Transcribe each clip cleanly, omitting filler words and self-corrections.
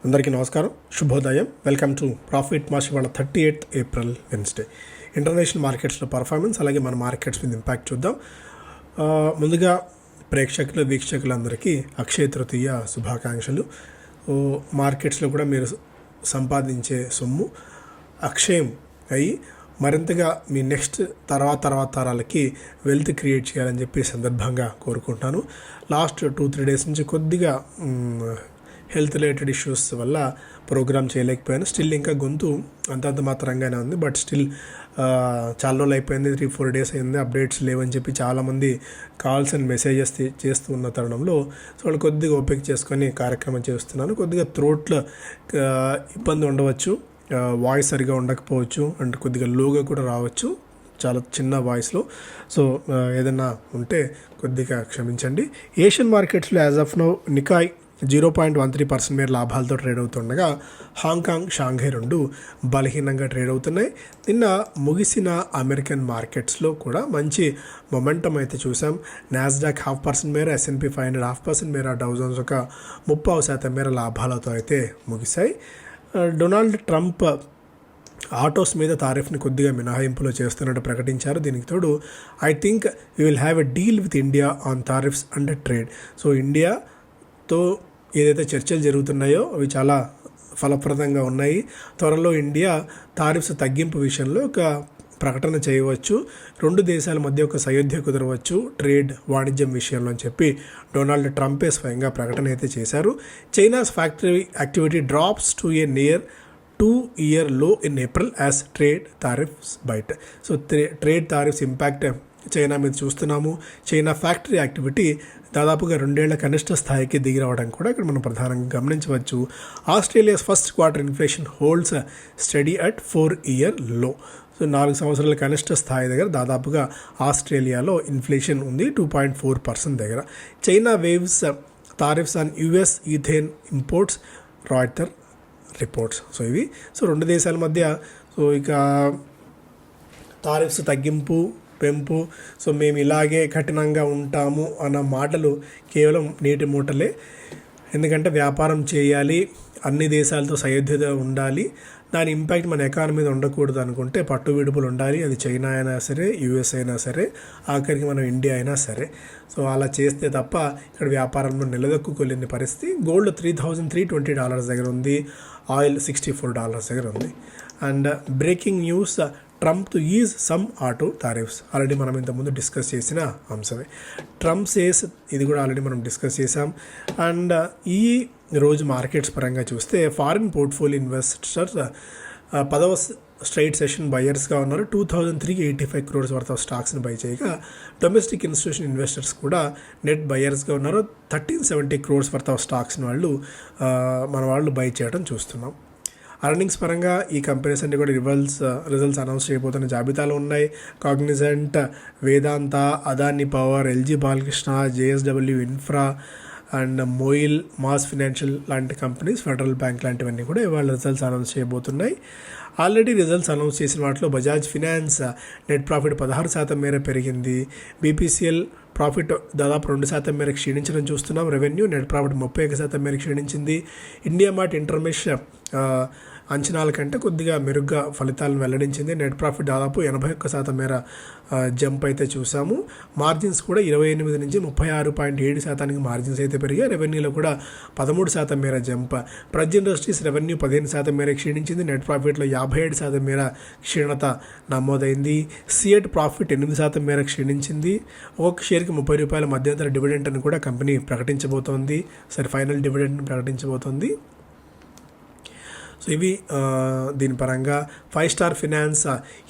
అందరికీ నమస్కారం, శుభోదయం. Welcome to profit March. ఇవాళ 38 ఏప్రిల్ వెన్స్డే. ఇంటర్నేషనల్ మార్కెట్స్లో పర్ఫార్మెన్స్, అలాగే మన మార్కెట్స్ మీద ఇంపాక్ట్ చూద్దాం. ముందుగా వీక్షకులందరికీ అక్షయ తృతీయ శుభాకాంక్షలు. మార్కెట్స్లో కూడా మీరు సంపాదించే సొమ్ము అక్షయం అయ్యి మరింతగా మీ నెక్స్ట్ తర్వాత తరాలకి వెల్త్ క్రియేట్ చేయాలని చెప్పి సందర్భంగా కోరుకుంటున్నాను. లాస్ట్ 2-3 డేస్ నుంచి కొద్దిగా హెల్త్ రిలేటెడ్ ఇష్యూస్ వల్ల ప్రోగ్రామ్ చేయలేకపోయాను. స్టిల్ ఇంకా గొంతు అంతంత మాత్రంగానే ఉంది, బట్ స్టిల్ చాలా రోజులు అయిపోయింది, 3-4 డేస్ అయింది, అప్డేట్స్ లేవని చెప్పి చాలామంది కాల్స్ అండ్ మెసేజెస్ చేస్తూ ఉన్న తరుణంలో వాళ్ళు కొద్దిగా ఓపిక చేసుకొని కార్యక్రమం చేస్తున్నాను. కొద్దిగా థ్రోట్లో ఇబ్బంది ఉండవచ్చు, వాయిస్ సరిగా ఉండకపోవచ్చు, అండ్ కొద్దిగా లోగా కూడా రావచ్చు, చాలా చిన్న వాయిస్లో. సో ఏదైనా ఉంటే కొద్దిగా క్షమించండి. ఏషియన్ మార్కెట్స్లో యాజ్ ఆఫ్ నౌ నికాయ్ 0.13% మేర లాభాలతో ట్రేడ్ అవుతుండగా హాంకాంగ్, షాంఘై రెండు బలహీనంగా ట్రేడ్ అవుతున్నాయి. నిన్న ముగిసిన అమెరికన్ మార్కెట్స్లో కూడా మంచి మొమెంటం అయితే చూసాం. నాస్డాక్ 0.5% మేర, S&P 500 0.5% మేర, డౌ జోన్స్ ఒక 30% మేర లాభాలతో అయితే ముగిశాయి. డొనాల్డ్ ట్రంప్ ఆటోస్ మీద తారిఫ్ని కొద్దిగా మినహాయింపులో చేస్తున్నట్టు ప్రకటించారు. దీనికి తోడు I think you will have a deal with India on tariffs and trade. So ఇండియాతో ఏదైతే చర్చలు జరుగుతున్నాయో అవి చాలా ఫలప్రదంగా ఉన్నాయి. త్వరలో ఇండియా తారిఫ్స్ తగ్గింపు విషయంలో ఒక ప్రకటన చేయవచ్చు, రెండు దేశాల మధ్య ఒక సయోధ్య కుదరవచ్చు ట్రేడ్ వాణిజ్యం విషయంలో అని చెప్పి డొనాల్డ్ ట్రంపే స్వయంగా ప్రకటన అయితే చేశారు. China's factory activity drops to A near 2-year low in April as trade tariffs bite. So trade tariffs impact China మీద చూస్తున్నాము. చైనా ఫ్యాక్టరీ యాక్టివిటీ దాదాపుగా 2 ఏళ్ల కనిష్ట స్థాయికి దిగిరవడం కూడా ఇక్కడ మనం ప్రధానంగా గమనించవచ్చు. Australia's first quarter inflation holds study at 4-year low. So 4 సంవత్సరాల కనిష్ట స్థాయి దగ్గర దాదాపుగా ఆస్ట్రేలియాలో ఇన్ఫ్లేషన్ ఉంది 2.4% దగ్గర. China waves tariffs on US ethane imports, Reuter reports. So ఇవి రెండు దేశాల మధ్య ఇక తారిఫ్స్ తగ్గింపు పెంపు, మేము ఇలాగే కఠినంగా ఉంటాము అన్న మాటలు కేవలం నీటి మూటలే. ఎందుకంటే వ్యాపారం చేయాలి, అన్ని దేశాలతో సయోధ్యత ఉండాలి, దాని ఇంపాక్ట్ మన ఎకానమీ మీద ఉండకూడదు అనుకుంటే పట్టు విడుపులు ఉండాలి. అది చైనా అయినా సరే, US అయినా సరే, ఆఖరికి మనం ఇండియా అయినా సరే. సో అలా చేస్తే తప్ప ఇక్కడ వ్యాపారంలో నిలదొక్కుకోలేని పరిస్థితి. గోల్డ్ $3,320 దగ్గర ఉంది, ఆయిల్ $64 దగ్గర ఉంది. And breaking news, Trump to is some auto tariffs. Already మనం ఇంతకుముందు డిస్కస్ చేసిన అంశమే. ట్రంప్ సేస్, ఇది కూడా ఆల్రెడీ మనం డిస్కస్ చేసాం. అండ్ ఈ రోజు మార్కెట్స్ పరంగా చూస్తే ఫారిన్ పోర్ట్ఫోలియో ఇన్వెస్టర్స్ 10వ స్ట్రైట్ సెషన్ బయర్స్గా ఉన్నారు. 2,385 crores వర్త్ ఆఫ్ స్టాక్స్ని బై చేయగా డొమెస్టిక్ ఇన్స్టిట్యూషన్ ఇన్వెస్టర్స్ కూడా నెట్ బయర్స్గా ఉన్నారు. 1,370 crores వర్త్ ఆఫ్ స్టాక్స్ని మన వాళ్ళు బై చేయడం చూస్తున్నాం. అర్నింగ్స్ పరంగా ఈ కంపెనీస్ అన్ని కూడా రిజల్ట్స్ అనౌన్స్ చేయబోతున్న జాబితాలో ఉన్నాయి. Cognizant, Vedanta, Adani power, LG Balakrishna, JSW infra and MOIL, MAS financial లాంటి కంపెనీస్, ఫెడరల్ బ్యాంక్ లాంటివన్నీ కూడా ఇవాళ రిజల్ట్స్ అనౌన్స్ చేయబోతున్నాయి. ఆల్రెడీ రిజల్ట్స్ అనౌన్స్ చేసిన వాటిలో బజాజ్ ఫినాన్స్ నెట్ ప్రాఫిట్ 16% మేర పెరిగింది. BPCL ప్రాఫిట్ దాదాపు 2% మేర క్షీణించడం చూస్తున్నాం. రెవెన్యూ, నెట్ ప్రాఫిట్ 31% మేర క్షీణించింది. ఇండియా మార్ట్ ఇంటర్మెష్ అంచనాల కంటే కొద్దిగా మెరుగ్గా ఫలితాలను వెల్లడించింది. నెట్ ప్రాఫిట్ దాదాపు 81% మేర జంప్ అయితే చూసాము. మార్జిన్స్ కూడా 28 నుంచి 36.7% మార్జిన్స్ అయితే పెరిగాయి. రెవెన్యూలో కూడా 13% మేర జంప్. ప్రజ్ ఇండస్ట్రీస్ రెవెన్యూ 15% మేర క్షీణించింది. నెట్ ప్రాఫిట్లో 57% మేర క్షీణత నమోదైంది. సిఎట్ ప్రాఫిట్ 8% మేర క్షీణించింది. ఒక్కొక్క షేర్కి ₹30 మధ్యంతర డివిడెంట్ అని కూడా కంపెనీ ప్రకటించబోతోంది. ఫైనల్ డివిడెంట్ ప్రకటించబోతోంది. సో ఇవి దీని పరంగా. 5 స్టార్ ఫినాన్స్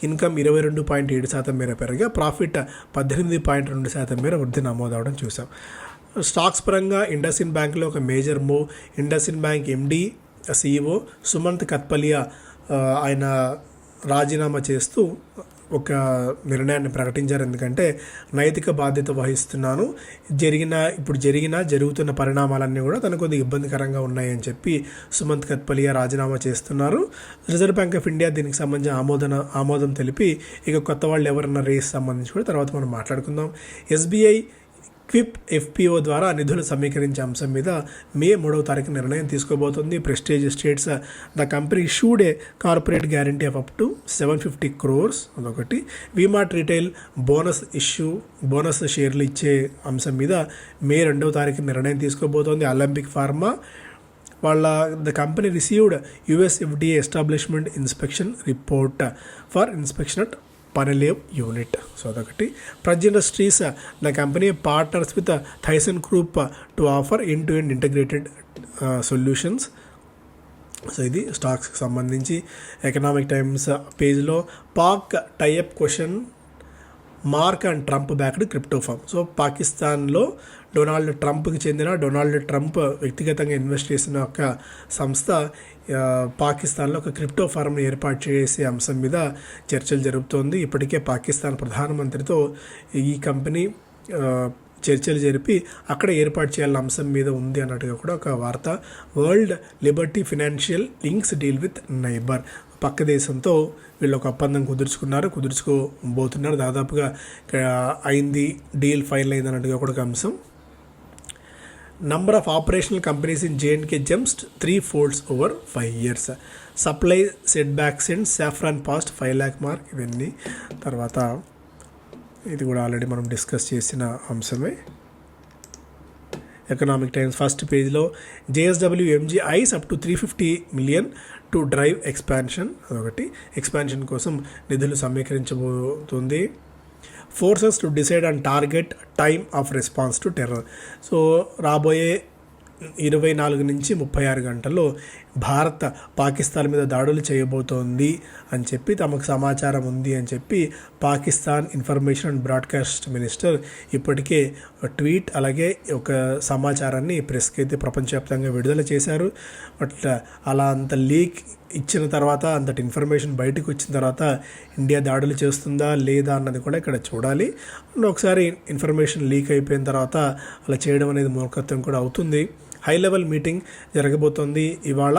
ఇన్కమ్ 22.7% మేర పెరగా ప్రాఫిట్ 18.2% మేర వృద్ధి నమోదవడం చూసాం. స్టాక్స్ పరంగా ఇండస్ఇండ్ బ్యాంక్లో ఒక major move. IndusInd bank MD CEO Sumant Kathpalia ఆయన రాజీనామా చేస్తూ ఒక నిర్ణయాన్ని ప్రకటించారు. ఎందుకంటే నైతిక బాధ్యత వహిస్తున్నాను, జరుగుతున్న పరిణామాలన్నీ కూడా తనకు కొద్దిగా ఇబ్బందికరంగా ఉన్నాయని చెప్పి సుమంత్ కత్పలియా రాజీనామా చేస్తున్నారు. రిజర్వ్ బ్యాంక్ ఆఫ్ ఇండియా దీనికి సంబంధించిన ఆమోదం తెలిపి ఇక కొత్త వాళ్ళు ఎవరన్నా రేస్ సంబంధించి కూడా తర్వాత మనం మాట్లాడుకుందాం. SBI క్విప్ ఎఫ్పిఓ ద్వారా నిధులు సమీకరించే అంశం మీద మే 3వ తారీఖు నిర్ణయం తీసుకోబోతోంది. Prestige Estates the company issued a corporate guarantee of up to 750 crores అదొకటి. వీమార్ట్ రీటైల్ బోనస్ షేర్లు ఇచ్చే అంశం మీద మే 2వ తారీఖు నిర్ణయం తీసుకోబోతోంది. Alembic pharma the company received US FDA establishment inspection report for inspection at Panelav unit. So అదొకటి. Praj industries the company partners with Thyssen group to offer end to end integrated solutions. So ఇది స్టాక్స్కి సంబంధించి. ఎకనామిక్ టైమ్స్ పేజ్లో Pak tie up question mark and Trump backed crypto firm. So పాకిస్తాన్లో Donald Trump వ్యక్తిగతంగా invest చేసిన ఒక సంస్థ పాకిస్తాన్లో ఒక క్రిప్టో ఫార్మ్ని ఏర్పాటు చేసే అంశం మీద చర్చలు జరుపుతోంది. ఇప్పటికే పాకిస్తాన్ ప్రధానమంత్రితో ఈ కంపెనీ చర్చలు జరిపి అక్కడ ఏర్పాటు చేయాలన్న అంశం మీద ఉంది అన్నట్టుగా కూడా ఒక వార్త. World Liberty financial links deal with neighbour. పక్క దేశంతో వీళ్ళు ఒక ఒప్పందం కుదుర్చుకోబోతున్నారు. దాదాపుగా అయింది, డీల్ ఫైల్ అయింది అన్నట్టుగా కూడా ఒక అంశం. Number of operational companies in J and K jumps 3 folds over 5 years. Supply setbacks and saffron past 5 lakh mark. ఇవన్నీ తర్వాత ఇది కూడా ఆల్రెడీ మనం డిస్కస్ చేసిన అంశమే. ఎకనామిక్ టైమ్స్ ఫస్ట్ పేజ్లో JSW MG eyes up to 350 million to drive expansion. అదొకటి. Expansion కోసం నిధులు సమీకరించబోతుంది. Forces to decide on target time of response to terror. So రాబోయే 24 నుంచి 36 గంటల్లో భారత్ పాకిస్తాన్ మీద దాడులు చేయబోతోంది అని చెప్పి తమకు సమాచారం ఉంది అని చెప్పి Pakistan information and broadcast minister ఇప్పటికే ట్వీట్ అలాగే ఒక సమాచారాన్ని ప్రెస్కి అయితే ప్రపంచవ్యాప్తంగా విడుదల చేశారు. బట్ అలా అంత లీక్ ఇచ్చిన తర్వాత, అంతటి ఇన్ఫర్మేషన్ బయటకు వచ్చిన తర్వాత ఇండియా దాడులు చేస్తుందా లేదా అన్నది కూడా ఇక్కడ చూడాలి. ఒకసారి ఇన్ఫర్మేషన్ లీక్ అయిపోయిన తర్వాత అలా చేయడం అనేది మూర్ఖత్వం కూడా అవుతుంది. హై లెవెల్ మీటింగ్ జరగబోతోంది ఇవాళ.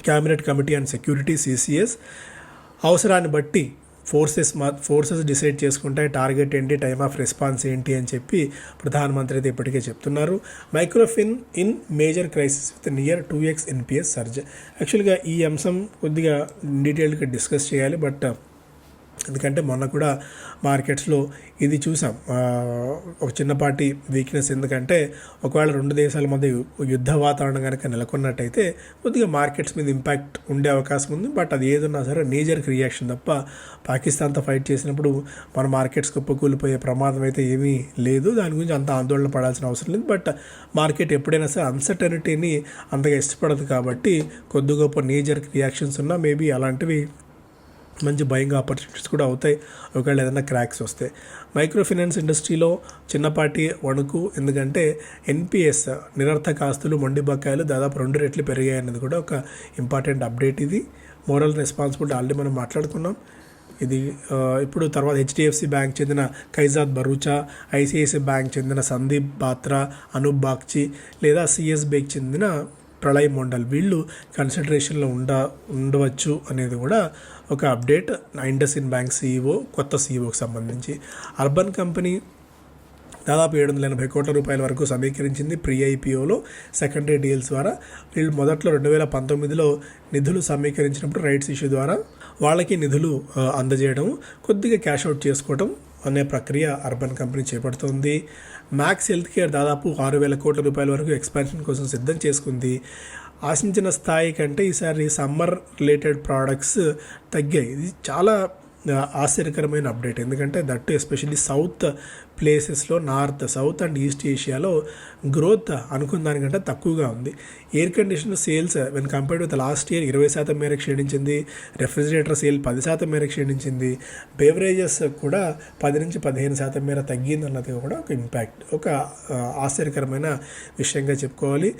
Cabinet committee and security CCS అవసరాన్ని బట్టి ఫోర్సెస్ డిసైడ్ చేసుకుంటాయి టార్గెట్ ఏంటి, టైమ్ ఆఫ్ రెస్పాన్స్ ఏంటి అని చెప్పి ప్రధానమంత్రి అయితే ఇప్పటికే చెప్తున్నారు. Microfin in major crisis with near 2x NPS surge. యాక్చువల్గా ఈ అంశం కొద్దిగా డీటెయిల్గా డిస్కస్ చేయాలి. బట్ ఎందుకంటే మొన్న కూడా మార్కెట్స్లో ఇది చూసాం, ఒక చిన్నపాటి వీక్నెస్. ఎందుకంటే ఒకవేళ 2 దేశాల మధ్య యుద్ధ వాతావరణం కనుక నెలకొన్నట్టయితే కొద్దిగా మార్కెట్స్ మీద ఇంపాక్ట్ ఉండే అవకాశం ఉంది. బట్ అది ఏదన్నా సరే నేజర్కి రియాక్షన్ తప్ప పాకిస్తాన్తో ఫైట్ చేసినప్పుడు మన మార్కెట్స్ కుప్పకూలిపోయే ప్రమాదం అయితే ఏమీ లేదు. దాని గురించి అంత ఆందోళన పడాల్సిన అవసరం లేదు. బట్ మార్కెట్ ఎప్పుడైనా సరే అన్సర్టనిటీని అంతగా ఇష్టపడదు కాబట్టి కొద్ది గొప్ప నేజర్కి రియాక్షన్స్ ఉన్నా మేబీ అలాంటివి మంచి బయింగ్ ఆపర్చునిటీస్ కూడా అవుతాయి ఒకవేళ ఏదైనా క్రాక్స్ వస్తే. మైక్రో ఫైనాన్స్ ఇండస్ట్రీలో చిన్నపాటి వణుకు. ఎందుకంటే ఎన్పిఎస్ నిరర్థక ఆస్తులు, మొండి బకాయిలు దాదాపు 2 రెట్లు పెరిగాయి అన్నది కూడా ఒక ఇంపార్టెంట్ అప్డేట్. ఇది మోరల్ రెస్పాన్సిబిలిటీ ఆల్రెడీ మనం మాట్లాడుకున్నాం. ఇది ఇప్పుడు తర్వాత హెచ్డిఎఫ్సి బ్యాంక్ చెందిన కైజాద్ బరూచా, ఐసిఐసిఐ బ్యాంక్ చెందిన సందీప్ బాత్రా, అనూప్ బాగ్చి లేదా సిఎస్బికి చెందిన ప్రళయ్ మండల్ వీళ్ళు కన్సిడరేషన్లో ఉండవచ్చు అనేది కూడా ఒక అప్డేట్. ఇండస్ఇండ్ బ్యాంక్ సీఈఓ, కొత్త సీఈఓకి సంబంధించి. అర్బన్ కంపెనీ దాదాపు 780 కోట్ల రూపాయల వరకు సమీకరించింది ప్రీ ఐపీఓలో సెకండరీ డీల్స్ ద్వారా. వీళ్ళు మొదట్లో 2019లో నిధులు సమీకరించినప్పుడు రైట్స్ ఇష్యూ ద్వారా వాళ్ళకి నిధులు అందజేయడం, కొద్దిగా క్యాష్ అవుట్ చేసుకోవడం అనే ప్రక్రియ అర్బన్ కంపెనీ చేపడుతోంది. మ్యాక్స్ హెల్త్ కేర్ దాదాపు 6,000 కోట్ల రూపాయల వరకు ఎక్స్పాన్షన్ కోసం సిద్ధం చేసుకుంది. ఆశించిన స్థాయి కంటే ఈసారి సమ్మర్ రిలేటెడ్ ప్రోడక్ట్స్ తగ్గాయి. ఇది చాలా ఆశ్చర్యకరమైన అప్డేట్. ఎందుకంటే దట్టు ఎస్పెషల్లీ సౌత్ ప్లేసెస్లో, నార్త్, సౌత్ అండ్ ఈస్ట్ ఏషియాలో గ్రోత్ అనుకున్న దానికంటే తక్కువగా ఉంది. Air conditioner sales when compared with last year 20% మేరకు క్షీణించింది. రెఫ్రిజిరేటర్ సేల్ 10% మేరకు క్షీణించింది. బేవరేజెస్ కూడా 10 నుంచి 15% మేర తగ్గింది అన్నది కూడా ఒక ఇంపాక్ట్, ఒక ఆశ్చర్యకరమైన విషయంగా చెప్పుకోవాలి.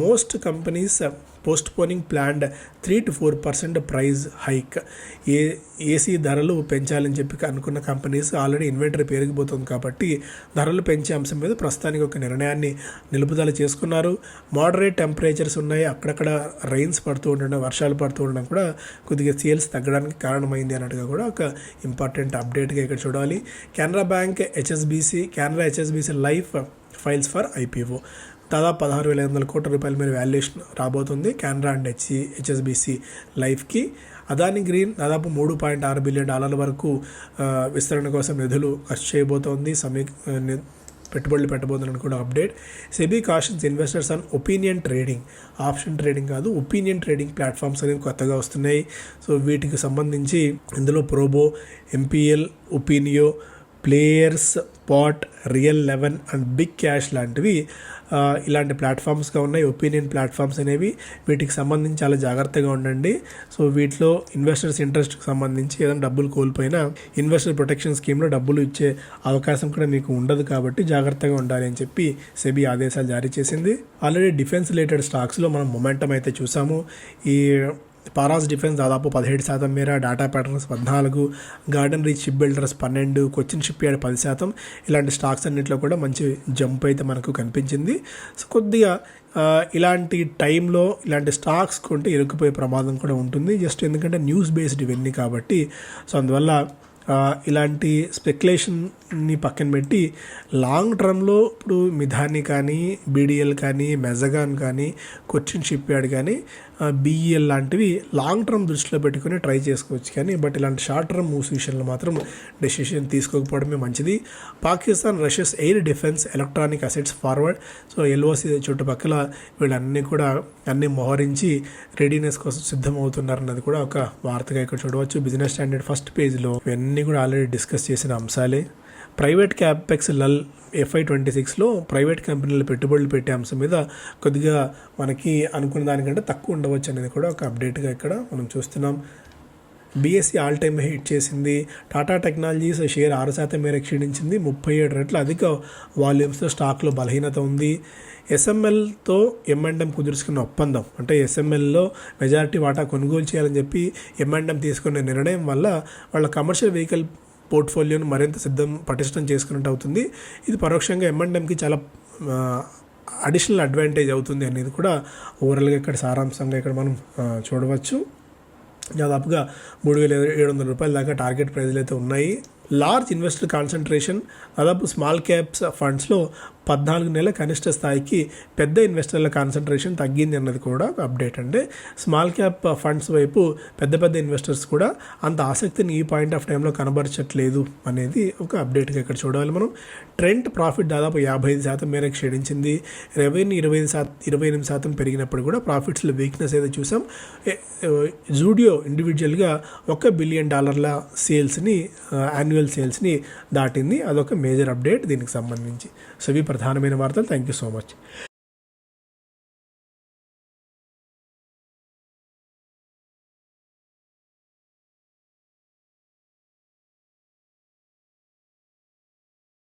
Most companies postponing planned 3 to 4% price hike. AC ధరలు పెంచాలని చెప్పి అనుకున్న కంపెనీస్ ఆల్రెడీ ఇన్వెంటరీ పెరిగిపోతుంది కాబట్టి కాబట్టి ధరలు పెంచే అంశం మీద ప్రస్తుతానికి ఒక నిర్ణయాన్ని నిలుపుదల చేసుకున్నారు. మోడరేట్ టెంపరేచర్స్ ఉన్నాయి, అక్కడక్కడ రైన్స్ పడుతూ ఉండడం, వర్షాలు పడుతూ ఉండడం కూడా కొద్దిగా సేల్స్ తగ్గడానికి కారణమైంది అన్నట్టుగా కూడా ఒక ఇంపార్టెంట్ అప్డేట్గా ఇక్కడ చూడాలి. Canara bank Canara HSBC life files for IPO దాదాపు 16,500 కోట్ల రూపాయల మీద వాల్యుయేషన్ రాబోతుంది కెనరా అండ్ హెచ్ఎస్బిసి లైఫ్కి. అదాని గ్రీన్ దాదాపు $3.6 బిలియన్ వరకు విస్తరణ కోసం నిధులు ఖర్చు చేయబోతోంది, పెట్టుబడులు పెట్టబోతుందని కూడా update. SEBI cautions investors on opinion trading, option trading కాదు, ఒపీనియన్ ట్రేడింగ్ ప్లాట్ఫామ్స్ అనేవి కొత్తగా వస్తున్నాయి. సో వీటికి సంబంధించి ఇందులో ప్రోబో, ఎంపీఎల్, ఒపీనియో, ప్లేయర్స్, పాట్, రియల్ 11 అండ్ బిగ్ క్యాష్ లాంటివి ఇలాంటి ప్లాట్ఫామ్స్గా ఉన్నాయి. ఒపీనియన్ ప్లాట్ఫామ్స్ అనేవి, వీటికి సంబంధించి చాలా జాగ్రత్తగా ఉండండి. సో వీటిలో ఇన్వెస్టర్స్ ఇంట్రెస్ట్కి సంబంధించి ఏదైనా డబ్బులు కోల్పోయినా ఇన్వెస్టర్ ప్రొటెక్షన్ స్కీమ్లో డబ్బులు ఇచ్చే అవకాశం కూడా మీకు ఉండదు, కాబట్టి జాగ్రత్తగా ఉండాలి అని చెప్పి సెబీ ఆదేశాలు జారీ చేసింది. ఆల్రెడీ డిఫెన్స్ రిలేటెడ్ స్టాక్స్లో మనం మొమెంటం అయితే చూసాము. ఈ పారాస్ డిఫెన్స్ దాదాపు 17% మేర, data patterns 14%, garden reach ship builders 12%, Cochin ship yard 10%. ఇలాంటి స్టాక్స్ అన్నింటిలో కూడా మంచి జంప్ అయితే మనకు కనిపించింది. సో కొద్దిగా ఇలాంటి టైంలో ఇలాంటి స్టాక్స్ కొంటే ఇరుక్కుపోయే ప్రమాదం కూడా ఉంటుంది, జస్ట్ ఎందుకంటే న్యూస్ బేస్డ్ ఇవన్నీ కాబట్టి. సో అందువల్ల ఇలాంటి స్పెక్యులేషన్ని పక్కన పెట్టి లాంగ్ టర్మ్లో ఇప్పుడు మిధాని కానీ, బీడీఎల్ కానీ, మెజగాన్ కానీ, కొచ్చిన్ షిప్ యార్డ్ కానీ, బీఈఎల్ లాంటివి లాంగ్ టర్మ్ దృష్టిలో పెట్టుకుని ట్రై చేసుకోవచ్చు. కానీ బట్ ఇలాంటి షార్ట్ టర్మ్ మూవ్స్ విషయంలో మాత్రం డెసిషన్ తీసుకోకపోవడమే మంచిది. Pakistan rushes air defence electronic assets forward. So LOC చుట్టుపక్కల వీళ్ళన్నీ కూడా అన్నీ మోహరించి రెడీనెస్ కోసం సిద్ధమవుతున్నారన్నది కూడా ఒక వార్తగా ఇక్కడ చూడవచ్చు. బిజినెస్ స్టాండర్డ్ ఫస్ట్ పేజ్లో ఇవన్నీ కూడా ఆల్రెడీ డిస్కస్ చేసిన అంశాలే. ప్రైవేట్ క్యాపెక్స్ లల్ FY26లో ప్రైవేట్ కంపెనీలు పెట్టుబడులు పెట్టే అంశం మీద కొద్దిగా మనకి అనుకున్న దానికంటే తక్కువ ఉండవచ్చు అనేది కూడా ఒక అప్డేట్గా ఇక్కడ మనం చూస్తున్నాం. బీఎస్సీ ఆల్ టైమ్ హిట్ చేసింది. టాటా టెక్నాలజీస్ షేర్ 6% మేర క్షీణించింది. 37 రెట్ల అధిక వాల్యూమ్స్తో స్టాక్లో బలహీనత ఉంది. ఎస్ఎంఎల్తో M&M కుదుర్చుకున్న ఒప్పందం, అంటే ఎస్ఎంఎల్లో మెజారిటీ వాటా కొనుగోలు చేయాలని చెప్పి M&M తీసుకునే నిర్ణయం వల్ల వాళ్ళ కమర్షియల్ వెహికల్ పోర్ట్ఫోలియోను మరింత పటిష్టం చేసుకున్నట్టు అవుతుంది. ఇది పరోక్షంగా M&Mకి చాలా అడిషనల్ అడ్వాంటేజ్ అవుతుంది అనేది కూడా ఓవరాల్గా ఇక్కడ సారాంశంగా ఇక్కడ మనం చూడవచ్చు. దాదాపుగా 3,700 రూపాయల దాకా టార్గెట్ ప్రైజ్లు అయితే ఉన్నాయి. లార్జ్ ఇన్వెస్టర్ కాన్సన్ట్రేషన్, దాదాపు స్మాల్ క్యాప్స్ ఫండ్స్లో 14 నెలల కనిష్ట స్థాయికి పెద్ద ఇన్వెస్టర్ల కాన్సన్ట్రేషన్ తగ్గింది అన్నది కూడా ఒక అప్డేట్. అంటే స్మాల్ క్యాప్ ఫండ్స్ వైపు పెద్ద ఇన్వెస్టర్స్ కూడా అంత ఆసక్తిని ఈ పాయింట్ ఆఫ్ టైంలో కనబరచట్లేదు అనేది ఒక అప్డేట్గా ఇక్కడ చూడాలి మనం. ట్రెంట్ ప్రాఫిట్ దాదాపు 55% మేరకు క్షీణించింది. రెవెన్యూ 28% పెరిగినప్పుడు కూడా ప్రాఫిట్స్లో వీక్నెస్ అయితే చూసాం. జూడియో ఇండివిజువల్గా $1 బిలియన్ సేల్స్ని యాన్యువల్ సేల్స్ని దాటింది. అదొక మేజర్ అప్డేట్ దీనికి సంబంధించి. సో ఇవి ప్రధానమైన వార్తలు. Thank you so much.